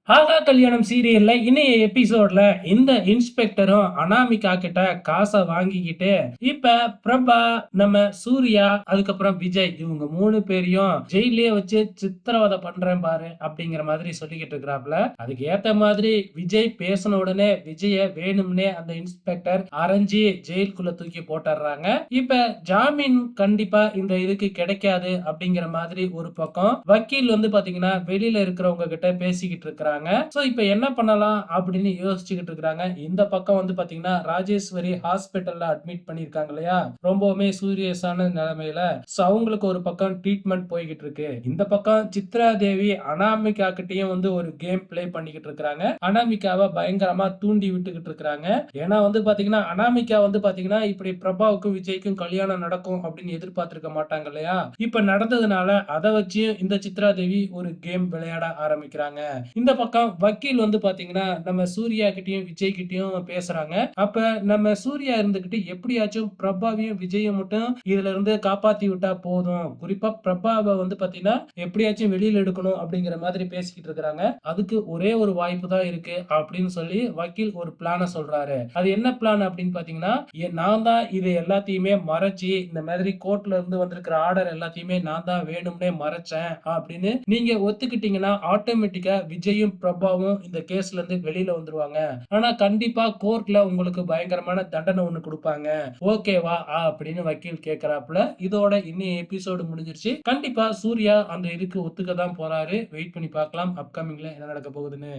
ஆகா கல்யாணம் சீரியல்ல இன்னைய எபிசோட்ல இந்த இன்ஸ்பெக்டரும் அனாமிகா கிட்ட காசை வாங்கிக்கிட்டு இப்ப பிரபா, நம்ம சூர்யா, அதுக்கப்புறம் விஜய் இவங்க 3 பேரையும் ஜெயிலே வச்சு சித்திரவதை பண்றேன் பாரு அப்படிங்கிற மாதிரி சொல்லிக்கிட்டு இருக்கிறாப்ல. அதுக்கு ஏத்த மாதிரி விஜய் பேசின உடனே விஜய வேணும்னே அந்த இன்ஸ்பெக்டர் அரைஞ்சி ஜெயிலுக்குள்ள தூக்கி போட்டுறாங்க. இப்ப ஜாமீன் கண்டிப்பா இந்த இதுக்கு கிடைக்காது அப்படிங்கிற மாதிரி ஒரு பக்கம் வக்கீல் வந்து பாத்தீங்கன்னா வெளியில இருக்கிறவங்க கிட்ட பேசிக்கிட்டு இருக்கிறாங்க. சோ இப்ப என்ன பண்ணலாம் அப்படின்னு யோசிச்சுக்கிட்டு இருக்காங்க. இந்த பக்கம் வந்து பாத்தீங்கன்னா ராஜேஸ்வரி ஹாஸ்பிடல்ல அட்மிட் பண்ணிருக்காங்க இல்லையா, ரொம்பவுமே சீரியஸான நிலைமையில. சோ அவங்களுக்கு ஒரு பக்கம் ட்ரீட்மெண்ட் போய்கிட்டு இருக்கு. இந்த பக்கம் சித்ரா தேவி அனாமிகா கிட்டயும் வந்து ஒரு கேம் பிளே பண்ணிக்கிட்டு இருக்காங்க. அனாமிகாவை பயங்கரமா தூண்டி விட்டுக்கிட்டு இருக்காங்க. ஏன்னா வந்து பாத்தீங்கன்னா அனாமிகா வந்து பாத்தீங்கன்னா இப்படி பிரபாவுக்கும் விஜய்க்கும் கல்யாணம் நடக்கும் அப்படின்னு எதிர்பார்த்திருக்க மாட்டாங்க இல்லையா. இப்ப நடந்ததுனால அதை வச்சு இந்த சித்ரா தேவி ஒரு கேம் விளையாட ஆரம்பிக்கிறாங்க. இந்த பக்கம் வக்கீல் வந்து பாத்தீங்கன்னா நம்ம சூர்யா கிட்டயும் விஜய் கிட்டயும் பேசுறாங்க. அப்ப நம்ம சூர்யா இருந்துகிட்டு எப்படியாச்சும் பிரபாவையும் விஜயும் மட்டும் இதுல இருந்து காப்பாத்தி விட்டா போதும், குறிப்பா பிரபாவை வந்து பாத்தீங்கன்னா எப்படியாச்சும் வெளியில எடுக்கணும் அப்படிங்கிற மாதிரி பேசிக்கிட்டு இருக்காங்க. அதுக்கு ஒரே ஒரு வாய்ப்பு தான் இருக்கு அப்படின்னு சொல்லி வக்கீல் ஒரு பிளான சொல்றாரு. அது என்ன பிளான் அப்படின்னு பாத்தீங்கன்னா, நான் தான் இது எல்லாத்தையுமே மறைச்சு இந்த மாதிரி கோர்ட்ல இருந்து வந்திருக்கிற ஆர்டர் எல்லாத்தையுமே நான் தான் வேணும்னே மறைச்சேன் அப்படின்னு நீங்க ஒத்துக்கிட்டீங்கன்னா ஆட்டோமேட்டிக்கா விஜயும் பிரபாவும் இந்த கேஸ்ல இருந்து வெளியில வந்துருவாங்க. ஆனா கண்டிப்பா கோர்ட்ல உங்களுக்கு பயங்கரமான தண்டனை ஒண்ணு கொடுப்பாங்க. ஓகேவா அப்படின்னு வக்கீல் கேக்குறாப்புல. இதோட இன்னைய எபிசோடு முடிஞ்சிருச்சு. கண்டிப்பா சூர்யா அந்த இதுக்கு ஒத்துக்க தான் போறாரு. வெயிட் பண்ணி பார்க்கலாம் அப்கமிங்ல என்ன நடக்க போகுதுன்னு.